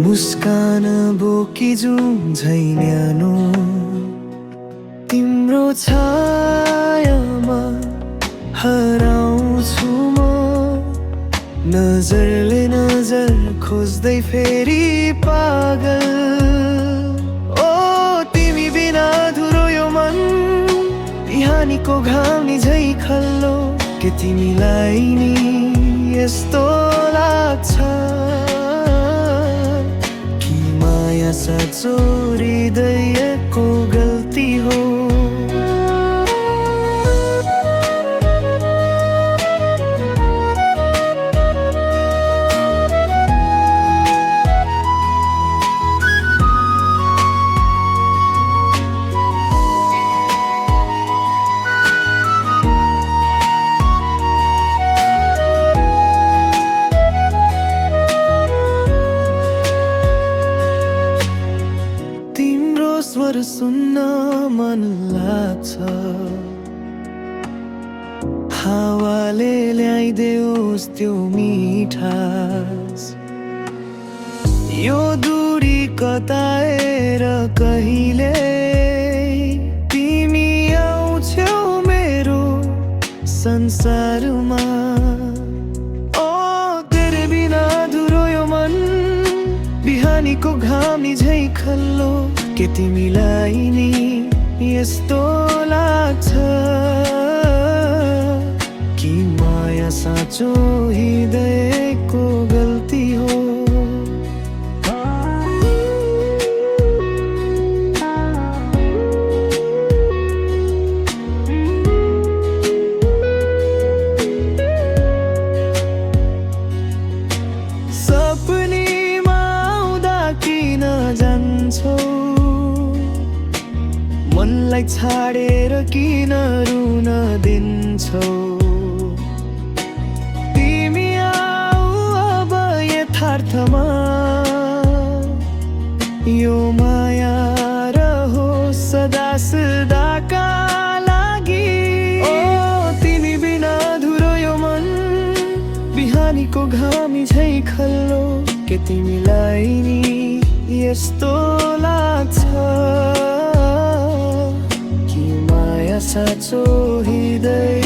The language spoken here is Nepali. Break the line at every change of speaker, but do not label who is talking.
मुस्कान बोकी जुझै न्यानो तिम्रो छायामा हराउँछु म नजरले नजर खोज्दै फेरि पागल ओ तिमी बिना अधुरो यो मन बिहानीको घाम नि झै खल्लो के तिमीलाई नि यस्तो लाग्छ कि माया साँचो हृदयको गल्ती हो स्वर सुन्न मन लाग्छ हावाले ल्याइदेओस् त्यो मिठास यो दूरी कताएर कहिले तिमी आउँछौ मेरो संसारमा ओ तेरे बिना अधुरो यो मन बिहानीको घाम नि झै खल्लो के तिमीलाई नि यस्तो लाग्छ कि माया साँचो हृदयको गल्ती हो सपनीमा आउँदा किन जान्छौ मनलाई छाडेर किन रुन दिन्छौ तिमी आऊ अब यथार्थमा यो माया रहोस् सदा सदाका लागि ओ तिमी बिना अधुरो यो मन बिहानीको घामी झै खल्लो के तिमीलाई नि यस्तो लाग्छ साँचो हृदय